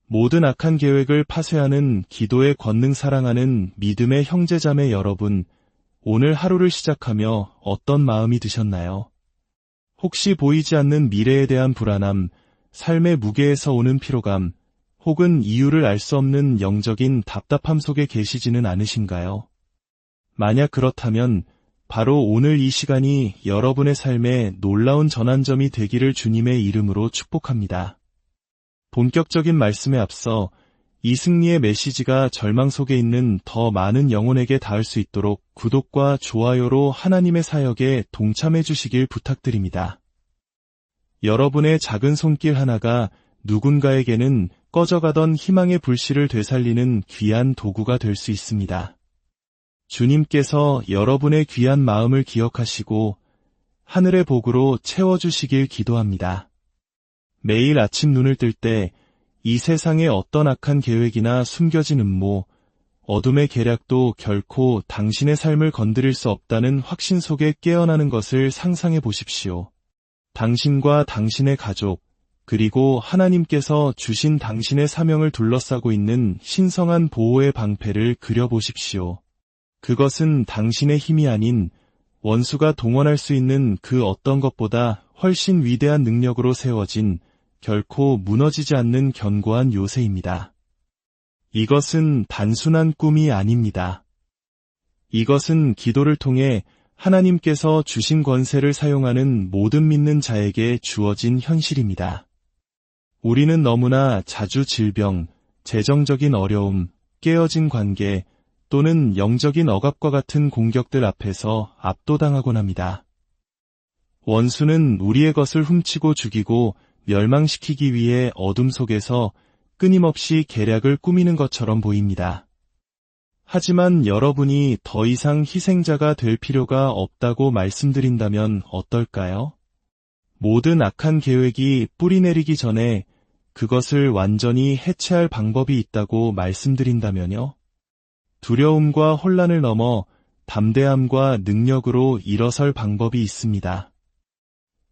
모든 악한 계획을 파쇄하는 기도의 권능 사랑하는 믿음의 형제자매 여러분, 오늘 하루를 시작하며 어떤 마음이 드셨나요? 혹시 보이지 않는 미래에 대한 불안함, 삶의 무게에서 오는 피로감, 혹은 이유를 알 수 없는 영적인 답답함 속에 계시지는 않으신가요? 만약 그렇다면 바로 오늘 이 시간이 여러분의 삶에 놀라운 전환점이 되기를 주님의 이름으로 축복합니다. 본격적인 말씀에 앞서 이 승리의 메시지가 절망 속에 있는 더 많은 영혼에게 닿을 수 있도록 구독과 좋아요로 하나님의 사역에 동참해 주시길 부탁드립니다. 여러분의 작은 손길 하나가 누군가에게는 꺼져가던 희망의 불씨를 되살리는 귀한 도구가 될 수 있습니다. 주님께서 여러분의 귀한 마음을 기억하시고 하늘의 복으로 채워주시길 기도합니다. 매일 아침 눈을 뜰 때 이 세상의 어떤 악한 계획이나 숨겨진 음모, 어둠의 계략도 결코 당신의 삶을 건드릴 수 없다는 확신 속에 깨어나는 것을 상상해 보십시오. 당신과 당신의 가족, 그리고 하나님께서 주신 당신의 사명을 둘러싸고 있는 신성한 보호의 방패를 그려보십시오. 그것은 당신의 힘이 아닌 원수가 동원할 수 있는 그 어떤 것보다 훨씬 위대한 능력으로 세워진 결코 무너지지 않는 견고한 요새입니다. 이것은 단순한 꿈이 아닙니다. 이것은 기도를 통해 하나님께서 주신 권세를 사용하는 모든 믿는 자에게 주어진 현실입니다. 우리는 너무나 자주 질병, 재정적인 어려움, 깨어진 관계, 또는 영적인 억압과 같은 공격들 앞에서 압도당하곤 합니다. 원수는 우리의 것을 훔치고 죽이고 멸망시키기 위해 어둠 속에서 끊임없이 계략을 꾸미는 것처럼 보입니다. 하지만 여러분이 더 이상 희생자가 될 필요가 없다고 말씀드린다면 어떨까요? 모든 악한 계획이 뿌리내리기 전에 그것을 완전히 해체할 방법이 있다고 말씀드린다면요? 두려움과 혼란을 넘어 담대함과 능력으로 일어설 방법이 있습니다.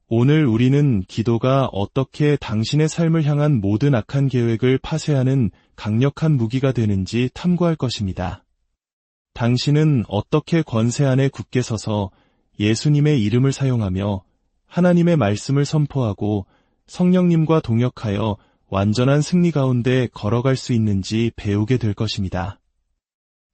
오늘 우리는 기도가 어떻게 당신의 삶을 향한 모든 악한 계획을 파쇄하는 강력한 무기가 되는지 탐구할 것입니다. 당신은 어떻게 권세 안에 굳게 서서 예수님의 이름을 사용하며 하나님의 말씀을 선포하고 성령님과 동역하여 완전한 승리 가운데 걸어갈 수 있는지 배우게 될 것입니다.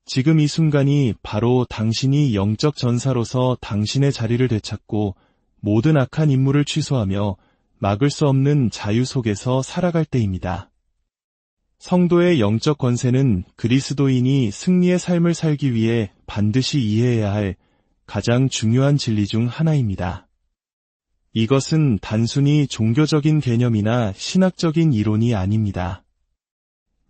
지금 이 순간이 바로 당신이 영적 전사로서 당신의 자리를 되찾고 모든 악한 임무를 취소하며 막을 수 없는 자유 속에서 살아갈 때입니다. 성도의 영적 권세는 그리스도인이 승리의 삶을 살기 위해 반드시 이해해야 할 가장 중요한 진리 중 하나입니다. 이것은 단순히 종교적인 개념이나 신학적인 이론이 아닙니다.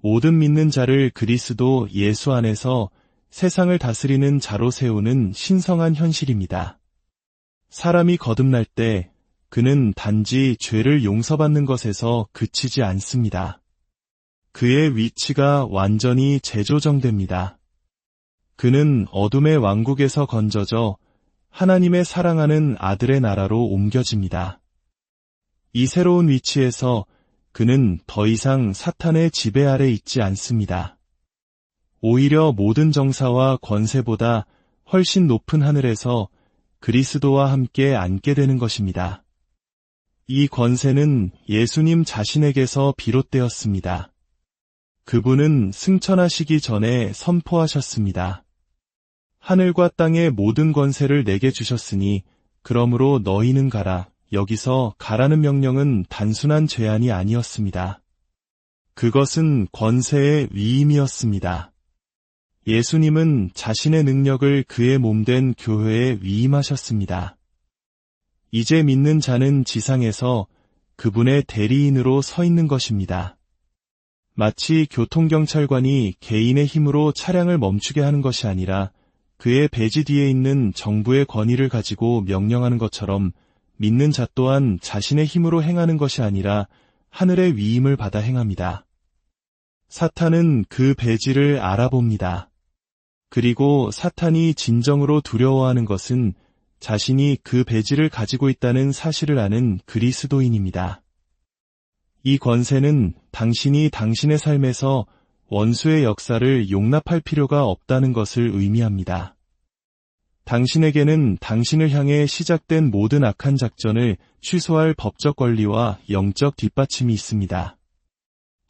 모든 믿는 자를 그리스도 예수 안에서 세상을 다스리는 자로 세우는 신성한 현실입니다. 사람이 거듭날 때 그는 단지 죄를 용서받는 것에서 그치지 않습니다. 그의 위치가 완전히 재조정됩니다. 그는 어둠의 왕국에서 건져져 하나님의 사랑하는 아들의 나라로 옮겨집니다. 이 새로운 위치에서 그는 더 이상 사탄의 지배 아래 있지 않습니다. 오히려 모든 정사와 권세보다 훨씬 높은 하늘에서 그리스도와 함께 앉게 되는 것입니다. 이 권세는 예수님 자신에게서 비롯되었습니다. 그분은 승천하시기 전에 선포하셨습니다. 하늘과 땅의 모든 권세를 내게 주셨으니 그러므로 너희는 가라. 여기서 가라는 명령은 단순한 제안이 아니었습니다. 그것은 권세의 위임이었습니다. 예수님은 자신의 능력을 그의 몸된 교회에 위임하셨습니다. 이제 믿는 자는 지상에서 그분의 대리인으로 서 있는 것입니다. 마치 교통경찰관이 개인의 힘으로 차량을 멈추게 하는 것이 아니라 그의 배지 뒤에 있는 정부의 권위를 가지고 명령하는 것처럼 믿는 자 또한 자신의 힘으로 행하는 것이 아니라 하늘의 위임을 받아 행합니다. 사탄은 그 배지를 알아봅니다. 그리고 사탄이 진정으로 두려워하는 것은 자신이 그 배지를 가지고 있다는 사실을 아는 그리스도인입니다. 이 권세는 당신이 당신의 삶에서 원수의 역사를 용납할 필요가 없다는 것을 의미합니다. 당신에게는 당신을 향해 시작된 모든 악한 작전을 취소할 법적 권리와 영적 뒷받침이 있습니다.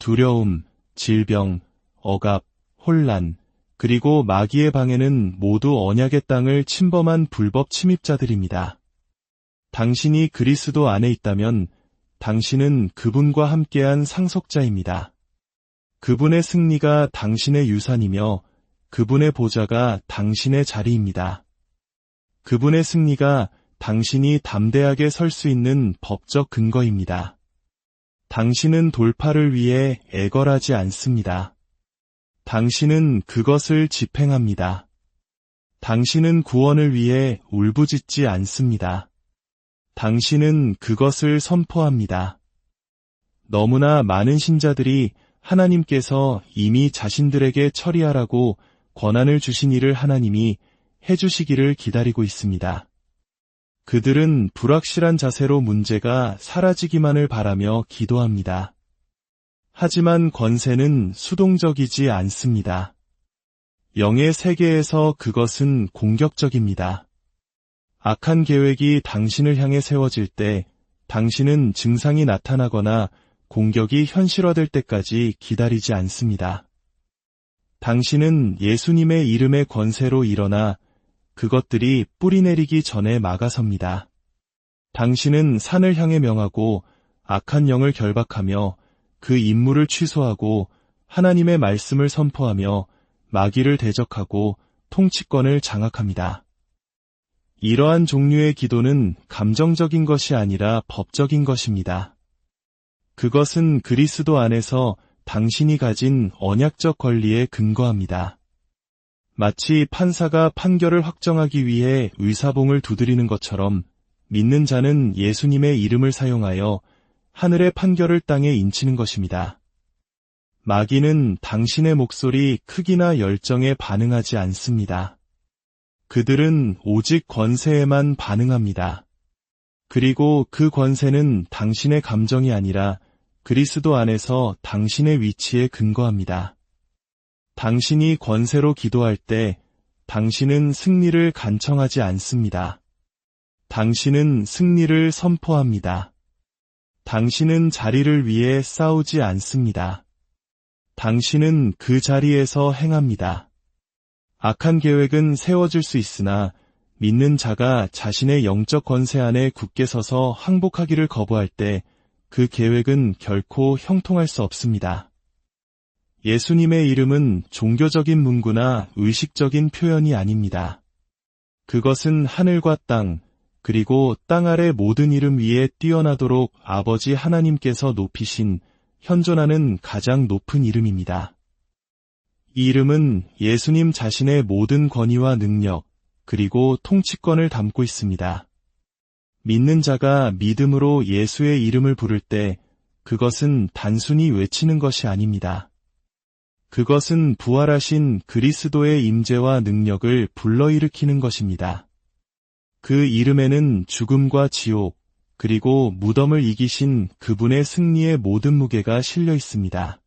두려움, 질병, 억압, 혼란, 그리고 마귀의 방해는 모두 언약의 땅을 침범한 불법 침입자들입니다. 당신이 그리스도 안에 있다면 당신은 그분과 함께한 상속자입니다. 그분의 승리가 당신의 유산이며 그분의 보좌가 당신의 자리입니다. 그분의 승리가 당신이 담대하게 설 수 있는 법적 근거입니다. 당신은 돌파를 위해 애걸하지 않습니다. 당신은 그것을 집행합니다. 당신은 구원을 위해 울부짖지 않습니다. 당신은 그것을 선포합니다. 너무나 많은 신자들이 하나님께서 이미 자신들에게 처리하라고 권한을 주신 일을 하나님이 해주시기를 기다리고 있습니다. 그들은 불확실한 자세로 문제가 사라지기만을 바라며 기도합니다. 하지만 권세는 수동적이지 않습니다. 영의 세계에서 그것은 공격적입니다. 악한 계획이 당신을 향해 세워질 때 당신은 증상이 나타나거나 공격이 현실화될 때까지 기다리지 않습니다. 당신은 예수님의 이름의 권세로 일어나 그것들이 뿌리내리기 전에 막아섭니다. 당신은 산을 향해 명하고 악한 영을 결박하며 그 임무를 취소하고 하나님의 말씀을 선포하며 마귀를 대적하고 통치권을 장악합니다. 이러한 종류의 기도는 감정적인 것이 아니라 법적인 것입니다. 그것은 그리스도 안에서 당신이 가진 언약적 권리에 근거합니다. 마치 판사가 판결을 확정하기 위해 의사봉을 두드리는 것처럼 믿는 자는 예수님의 이름을 사용하여 하늘의 판결을 땅에 인치는 것입니다. 마귀는 당신의 목소리 크기나 열정에 반응하지 않습니다. 그들은 오직 권세에만 반응합니다. 그리고 그 권세는 당신의 감정이 아니라 그리스도 안에서 당신의 위치에 근거합니다. 당신이 권세로 기도할 때 당신은 승리를 간청하지 않습니다. 당신은 승리를 선포합니다. 당신은 자리를 위해 싸우지 않습니다. 당신은 그 자리에서 행합니다. 악한 계획은 세워질 수 있으나 믿는 자가 자신의 영적 권세 안에 굳게 서서 항복하기를 거부할 때 그 계획은 결코 형통할 수 없습니다. 예수님의 이름은 종교적인 문구나 의식적인 표현이 아닙니다. 그것은 하늘과 땅, 그리고 땅 아래 모든 이름 위에 뛰어나도록 아버지 하나님께서 높이신 현존하는 가장 높은 이름입니다. 이 이름은 예수님 자신의 모든 권위와 능력, 그리고 통치권을 담고 있습니다. 믿는 자가 믿음으로 예수의 이름을 부를 때 그것은 단순히 외치는 것이 아닙니다. 그것은 부활하신 그리스도의 임재와 능력을 불러일으키는 것입니다. 그 이름에는 죽음과 지옥, 그리고 무덤을 이기신 그분의 승리의 모든 무게가 실려 있습니다.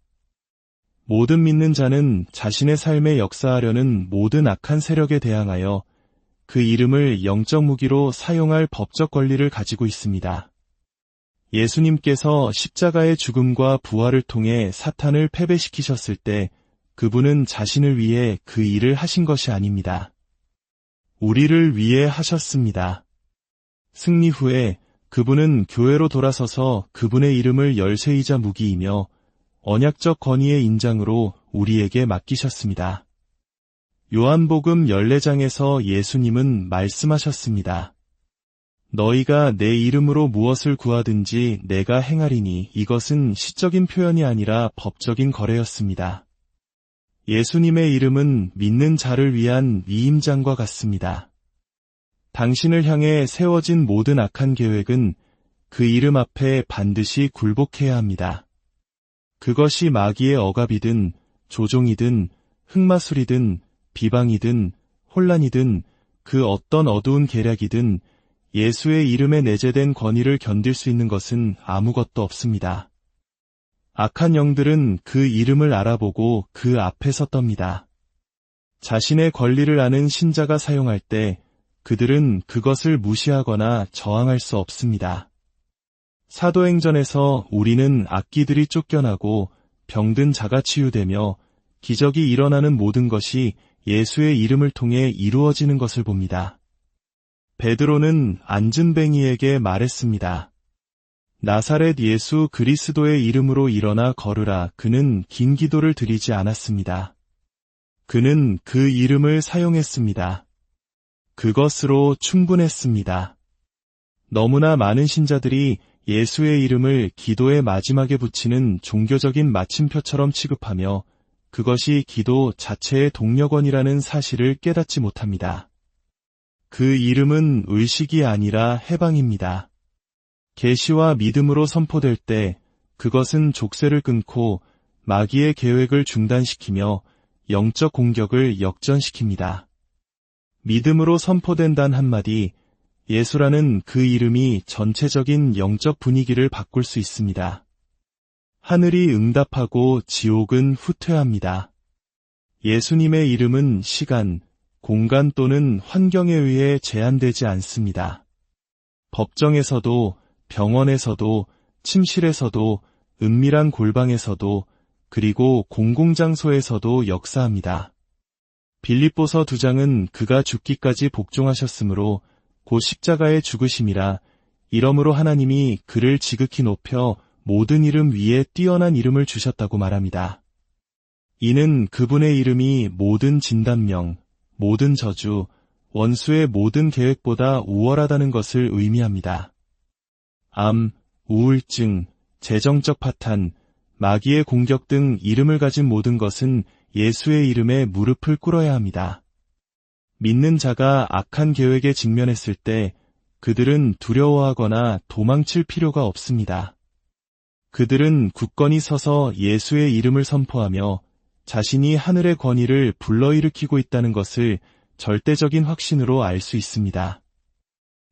모든 믿는 자는 자신의 삶에 역사하려는 모든 악한 세력에 대항하여 그 이름을 영적 무기로 사용할 법적 권리를 가지고 있습니다. 예수님께서 십자가의 죽음과 부활을 통해 사탄을 패배시키셨을 때 그분은 자신을 위해 그 일을 하신 것이 아닙니다. 우리를 위해 하셨습니다. 승리 후에 그분은 교회로 돌아서서 그분의 이름을 열쇠이자 무기이며 언약적 권위의 인장으로 우리에게 맡기셨습니다. 요한복음 14장에서 예수님은 말씀하셨습니다. 너희가 내 이름으로 무엇을 구하든지 내가 행하리니 이것은 시적인 표현이 아니라 법적인 거래였습니다. 예수님의 이름은 믿는 자를 위한 위임장과 같습니다. 당신을 향해 세워진 모든 악한 계획은 그 이름 앞에 반드시 굴복해야 합니다. 그것이 마귀의 억압이든 조종이든 흑마술이든 비방이든 혼란이든 그 어떤 어두운 계략이든 예수의 이름에 내재된 권위를 견딜 수 있는 것은 아무것도 없습니다. 악한 영들은 그 이름을 알아보고 그 앞에서 떱니다. 자신의 권리를 아는 신자가 사용할 때 그들은 그것을 무시하거나 저항할 수 없습니다. 사도행전에서 우리는 악기들이 쫓겨나고 병든 자가 치유되며 기적이 일어나는 모든 것이 예수의 이름을 통해 이루어지는 것을 봅니다. 베드로는 안진뱅이에게 말했습니다. 나사렛 예수 그리스도의 이름으로 일어나 걸으라. 그는 긴 기도를 드리지 않았습니다. 그는 그 이름을 사용했습니다. 그것으로 충분했습니다. 너무나 많은 신자들이 예수의 이름을 기도의 마지막에 붙이는 종교적인 마침표처럼 취급하며 그것이 기도 자체의 동력원이라는 사실을 깨닫지 못합니다. 그 이름은 의식이 아니라 해방입니다. 계시와 믿음으로 선포될 때 그것은 족쇄를 끊고 마귀의 계획을 중단시키며 영적 공격을 역전시킵니다. 믿음으로 선포된 단 한마디, 예수라는 그 이름이 전체적인 영적 분위기를 바꿀 수 있습니다. 하늘이 응답하고 지옥은 후퇴합니다. 예수님의 이름은 시간, 공간 또는 환경에 의해 제한되지 않습니다. 법정에서도, 병원에서도, 침실에서도, 은밀한 골방에서도, 그리고 공공장소에서도 역사합니다. 빌립보서 2장은 그가 죽기까지 복종하셨으므로 곧 십자가의 죽으심이라 이러므로 하나님이 그를 지극히 높여 모든 이름 위에 뛰어난 이름을 주셨다고 말합니다. 이는 그분의 이름이 모든 진단명, 모든 저주, 원수의 모든 계획보다 우월하다는 것을 의미합니다. 암, 우울증, 재정적 파탄, 마귀의 공격 등 이름을 가진 모든 것은 예수의 이름에 무릎을 꿇어야 합니다. 믿는 자가 악한 계획에 직면했을 때 그들은 두려워하거나 도망칠 필요가 없습니다. 그들은 굳건히 서서 예수의 이름을 선포하며 자신이 하늘의 권위를 불러일으키고 있다는 것을 절대적인 확신으로 알 수 있습니다.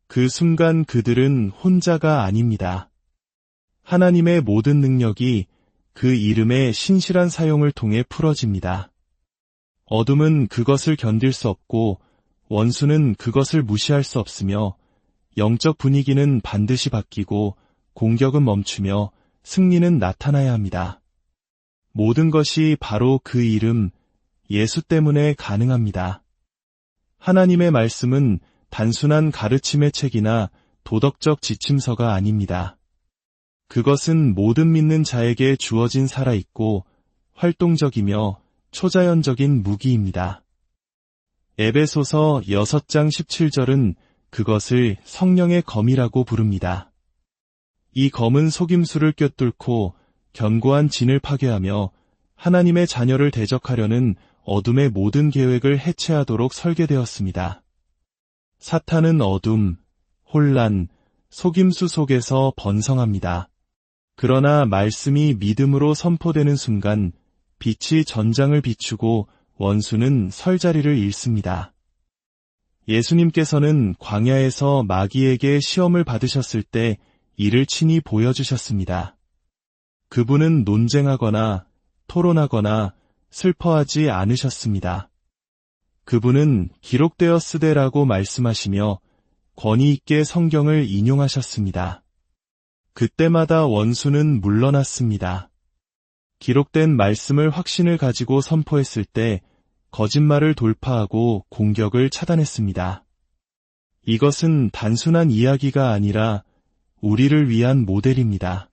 그 순간 그들은 혼자가 아닙니다. 하나님의 모든 능력이 그 이름의 신실한 사용을 통해 풀어집니다. 어둠은 그것을 견딜 수 없고 원수는 그것을 무시할 수 없으며 영적 분위기는 반드시 바뀌고 공격은 멈추며 승리는 나타나야 합니다. 모든 것이 바로 그 이름, 예수 때문에 가능합니다. 하나님의 말씀은 단순한 가르침의 책이나 도덕적 지침서가 아닙니다. 그것은 모든 믿는 자에게 주어진 살아있고 활동적이며 초자연적인 무기입니다. 에베소서 6장 17절은 그것을 성령의 검이라고 부릅니다. 이 검은 속임수를 꿰뚫고 견고한 진을 파괴하며 하나님의 자녀를 대적하려는 어둠의 모든 계획을 해체하도록 설계되었습니다. 사탄은 어둠, 혼란, 속임수 속에서 번성합니다. 그러나 말씀이 믿음으로 선포되는 순간 빛이 전장을 비추고 원수는 설자리를 잃습니다. 예수님께서는 광야에서 마귀에게 시험을 받으셨을 때 이를 친히 보여주셨습니다. 그분은 논쟁하거나 토론하거나 슬퍼하지 않으셨습니다. 그분은 기록되었으되라고 말씀하시며 권위 있게 성경을 인용하셨습니다. 그때마다 원수는 물러났습니다. 기록된 말씀을 확신을 가지고 선포했을 때 거짓말을 돌파하고 공격을 차단했습니다. 이것은 단순한 이야기가 아니라 우리를 위한 모델입니다.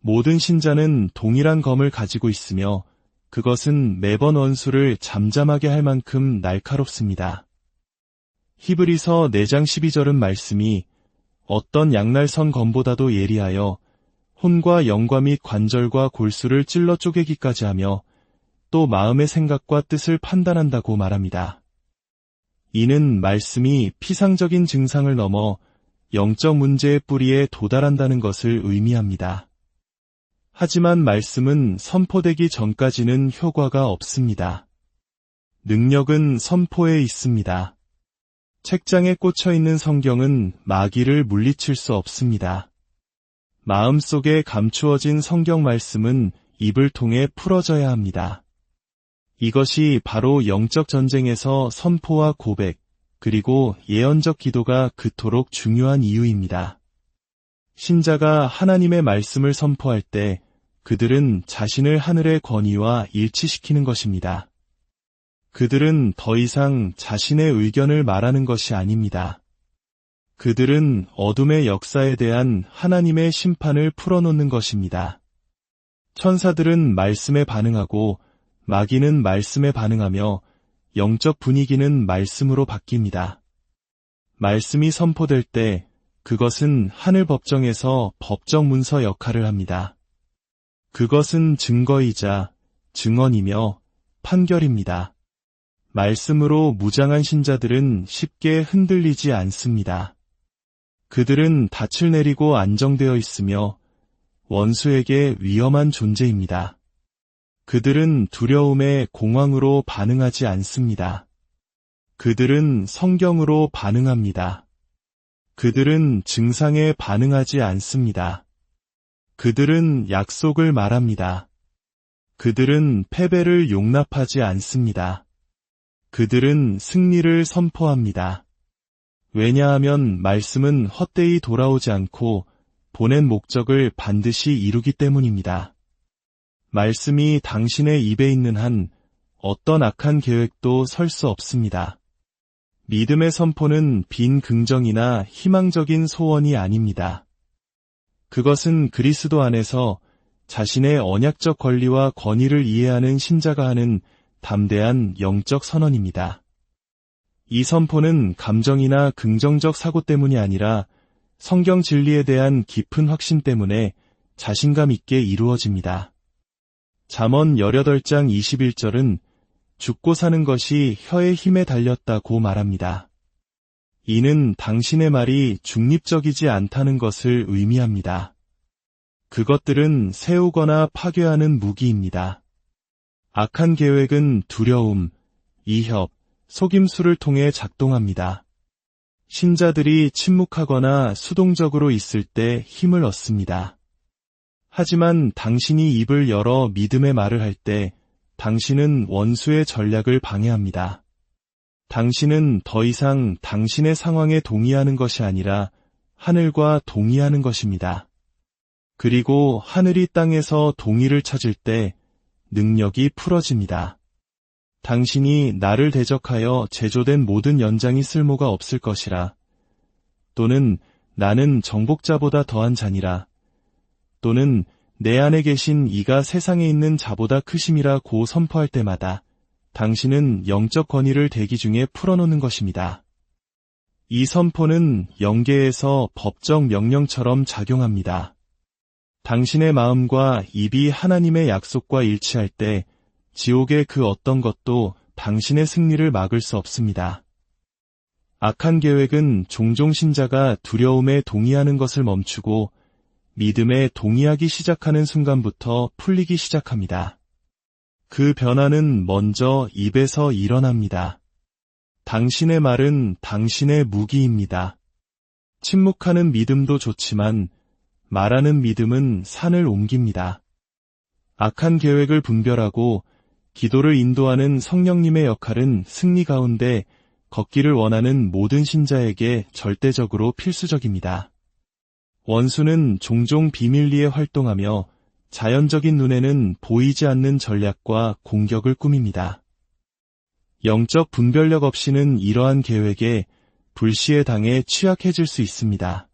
모든 신자는 동일한 검을 가지고 있으며 그것은 매번 원수를 잠잠하게 할 만큼 날카롭습니다. 히브리서 4장 12절은 말씀이 어떤 양날선 검보다도 예리하여 혼과 영과 및 관절과 골수를 찔러 쪼개기까지 하며 또 마음의 생각과 뜻을 판단한다고 말합니다. 이는 말씀이 피상적인 증상을 넘어 영적 문제의 뿌리에 도달한다는 것을 의미합니다. 하지만 말씀은 선포되기 전까지는 효과가 없습니다. 능력은 선포에 있습니다. 책장에 꽂혀 있는 성경은 마귀를 물리칠 수 없습니다. 마음속에 감추어진 성경 말씀은 입을 통해 풀어져야 합니다. 이것이 바로 영적 전쟁에서 선포와 고백, 그리고 예언적 기도가 그토록 중요한 이유입니다. 신자가 하나님의 말씀을 선포할 때 그들은 자신을 하늘의 권위와 일치시키는 것입니다. 그들은 더 이상 자신의 의견을 말하는 것이 아닙니다. 그들은 어둠의 역사에 대한 하나님의 심판을 풀어놓는 것입니다. 천사들은 말씀에 반응하고 마귀는 말씀에 반응하며 영적 분위기는 말씀으로 바뀝니다. 말씀이 선포될 때 그것은 하늘 법정에서 법정 문서 역할을 합니다. 그것은 증거이자 증언이며 판결입니다. 말씀으로 무장한 신자들은 쉽게 흔들리지 않습니다. 그들은 닻을 내리고 안정되어 있으며 원수에게 위험한 존재입니다. 그들은 두려움에 공황으로 반응하지 않습니다. 그들은 성경으로 반응합니다. 그들은 증상에 반응하지 않습니다. 그들은 약속을 말합니다. 그들은 패배를 용납하지 않습니다. 그들은 승리를 선포합니다. 왜냐하면 말씀은 헛되이 돌아오지 않고 보낸 목적을 반드시 이루기 때문입니다. 말씀이 당신의 입에 있는 한 어떤 악한 계획도 설 수 없습니다. 믿음의 선포는 빈 긍정이나 희망적인 소원이 아닙니다. 그것은 그리스도 안에서 자신의 언약적 권리와 권위를 이해하는 신자가 하는 담대한 영적 선언입니다. 이 선포는 감정이나 긍정적 사고 때문이 아니라 성경 진리에 대한 깊은 확신 때문에 자신감 있게 이루어집니다. 잠언 18장 21절은 죽고 사는 것이 혀의 힘에 달렸다고 말합니다. 이는 당신의 말이 중립적이지 않다는 것을 의미합니다. 그것들은 세우거나 파괴하는 무기입니다. 악한 계획은 두려움, 이협, 속임수를 통해 작동합니다. 신자들이 침묵하거나 수동적으로 있을 때 힘을 얻습니다. 하지만 당신이 입을 열어 믿음의 말을 할 때 당신은 원수의 전략을 방해합니다. 당신은 더 이상 당신의 상황에 동의하는 것이 아니라 하늘과 동의하는 것입니다. 그리고 하늘이 땅에서 동의를 찾을 때 능력이 풀어집니다. 당신이 나를 대적하여 제조된 모든 연장이 쓸모가 없을 것이라. 또는 나는 정복자보다 더한 자니라. 또는 내 안에 계신 이가 세상에 있는 자보다 크심이라고 선포할 때마다 당신은 영적 권위를 대기 중에 풀어놓는 것입니다. 이 선포는 영계에서 법적 명령처럼 작용합니다. 당신의 마음과 입이 하나님의 약속과 일치할 때 지옥의 그 어떤 것도 당신의 승리를 막을 수 없습니다. 악한 계획은 종종 신자가 두려움에 동의하는 것을 멈추고 믿음에 동의하기 시작하는 순간부터 풀리기 시작합니다. 그 변화는 먼저 입에서 일어납니다. 당신의 말은 당신의 무기입니다. 침묵하는 믿음도 좋지만 말하는 믿음은 산을 옮깁니다. 악한 계획을 분별하고 기도를 인도하는 성령님의 역할은 승리 가운데 걷기를 원하는 모든 신자에게 절대적으로 필수적입니다. 원수는 종종 비밀리에 활동하며 자연적인 눈에는 보이지 않는 전략과 공격을 꾸밉니다. 영적 분별력 없이는 이러한 계획에 불시에 당해 취약해질 수 있습니다.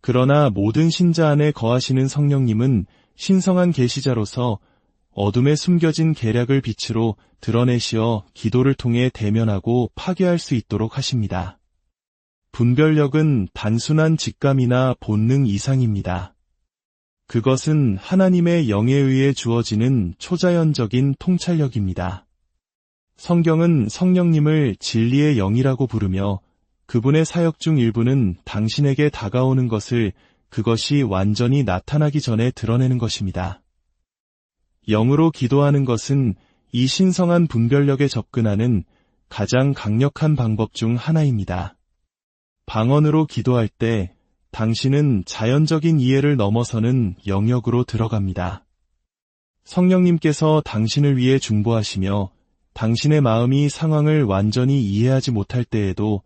그러나 모든 신자 안에 거하시는 성령님은 신성한 계시자로서 어둠에 숨겨진 계략을 빛으로 드러내시어 기도를 통해 대면하고 파괴할 수 있도록 하십니다. 분별력은 단순한 직감이나 본능 이상입니다. 그것은 하나님의 영에 의해 주어지는 초자연적인 통찰력입니다. 성경은 성령님을 진리의 영이라고 부르며 그분의 사역 중 일부는 당신에게 다가오는 것을 그것이 완전히 나타나기 전에 드러내는 것입니다. 영으로 기도하는 것은 이 신성한 분별력에 접근하는 가장 강력한 방법 중 하나입니다. 방언으로 기도할 때 당신은 자연적인 이해를 넘어서는 영역으로 들어갑니다. 성령님께서 당신을 위해 중보하시며 당신의 마음이 상황을 완전히 이해하지 못할 때에도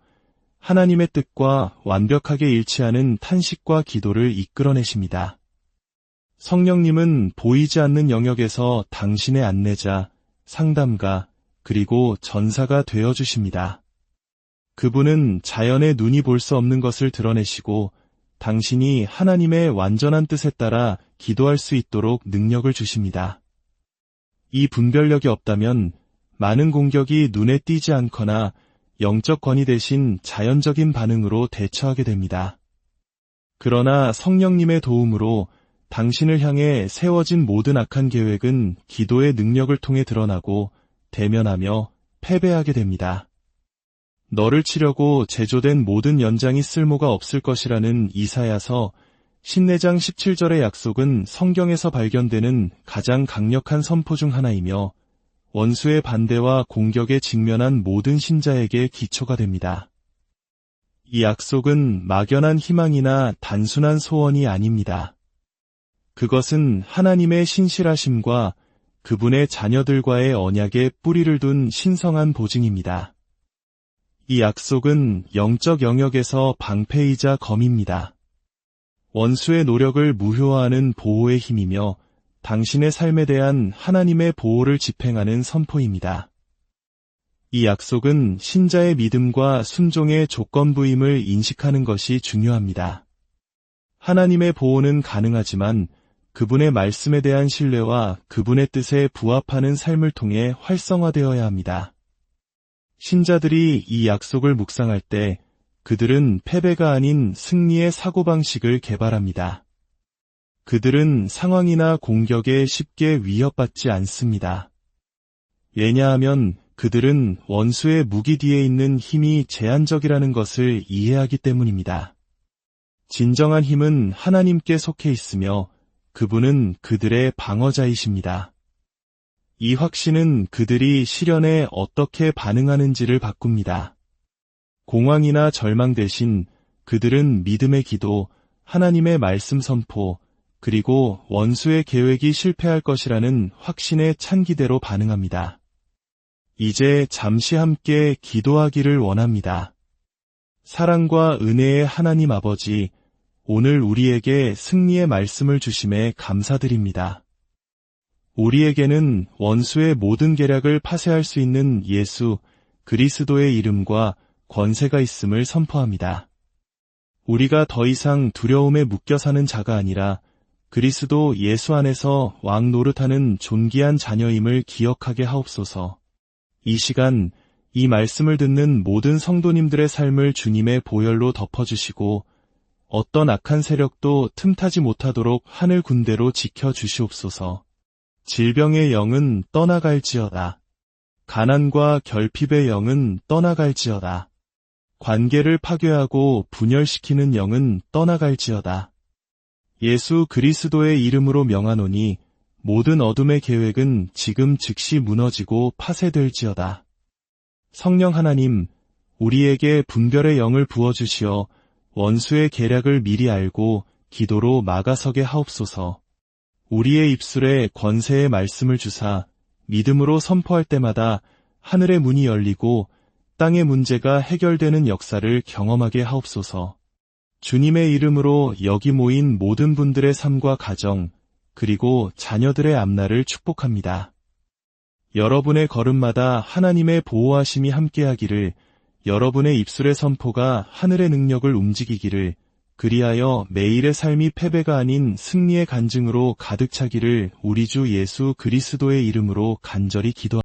하나님의 뜻과 완벽하게 일치하는 탄식과 기도를 이끌어내십니다. 성령님은 보이지 않는 영역에서 당신의 안내자, 상담가, 그리고 전사가 되어주십니다. 그분은 자연의 눈이 볼 수 없는 것을 드러내시고 당신이 하나님의 완전한 뜻에 따라 기도할 수 있도록 능력을 주십니다. 이 분별력이 없다면 많은 공격이 눈에 띄지 않거나 영적 권위 대신 자연적인 반응으로 대처하게 됩니다. 그러나 성령님의 도움으로 당신을 향해 세워진 모든 악한 계획은 기도의 능력을 통해 드러나고 대면하며 패배하게 됩니다. 너를 치려고 제조된 모든 연장이 쓸모가 없을 것이라는 이사야서 14장 17절의 약속은 성경에서 발견되는 가장 강력한 선포 중 하나이며 원수의 반대와 공격에 직면한 모든 신자에게 기초가 됩니다. 이 약속은 막연한 희망이나 단순한 소원이 아닙니다. 그것은 하나님의 신실하심과 그분의 자녀들과의 언약에 뿌리를 둔 신성한 보증입니다. 이 약속은 영적 영역에서 방패이자 검입니다. 원수의 노력을 무효화하는 보호의 힘이며 당신의 삶에 대한 하나님의 보호를 집행하는 선포입니다. 이 약속은 신자의 믿음과 순종의 조건부임을 인식하는 것이 중요합니다. 하나님의 보호는 가능하지만 그분의 말씀에 대한 신뢰와 그분의 뜻에 부합하는 삶을 통해 활성화되어야 합니다. 신자들이 이 약속을 묵상할 때 그들은 패배가 아닌 승리의 사고방식을 개발합니다. 그들은 상황이나 공격에 쉽게 위협받지 않습니다. 왜냐하면 그들은 원수의 무기 뒤에 있는 힘이 제한적이라는 것을 이해하기 때문입니다. 진정한 힘은 하나님께 속해 있으며 그분은 그들의 방어자이십니다. 이 확신은 그들이 시련에 어떻게 반응하는지를 바꿉니다. 공황이나 절망 대신 그들은 믿음의 기도, 하나님의 말씀 선포, 그리고 원수의 계획이 실패할 것이라는 확신의 찬기대로 반응합니다. 이제 잠시 함께 기도하기를 원합니다. 사랑과 은혜의 하나님 아버지, 오늘 우리에게 승리의 말씀을 주심에 감사드립니다. 우리에게는 원수의 모든 계략을 파쇄할 수 있는 예수 그리스도의 이름과 권세가 있음을 선포합니다. 우리가 더 이상 두려움에 묶여 사는 자가 아니라 그리스도 예수 안에서 왕 노릇하는 존귀한 자녀임을 기억하게 하옵소서. 이 시간 이 말씀을 듣는 모든 성도님들의 삶을 주님의 보혈로 덮어주시고 어떤 악한 세력도 틈타지 못하도록 하늘 군대로 지켜주시옵소서. 질병의 영은 떠나갈지어다. 가난과 결핍의 영은 떠나갈지어다. 관계를 파괴하고 분열시키는 영은 떠나갈지어다. 예수 그리스도의 이름으로 명하노니 모든 어둠의 계획은 지금 즉시 무너지고 파쇄될지어다. 성령 하나님, 우리에게 분별의 영을 부어주시어 원수의 계략을 미리 알고 기도로 막아서게 하옵소서. 우리의 입술에 권세의 말씀을 주사 믿음으로 선포할 때마다 하늘의 문이 열리고 땅의 문제가 해결되는 역사를 경험하게 하옵소서. 주님의 이름으로 여기 모인 모든 분들의 삶과 가정, 그리고 자녀들의 앞날을 축복합니다. 여러분의 걸음마다 하나님의 보호하심이 함께하기를, 여러분의 입술의 선포가 하늘의 능력을 움직이기를, 그리하여 매일의 삶이 패배가 아닌 승리의 간증으로 가득 차기를 우리 주 예수 그리스도의 이름으로 간절히 기도합니다.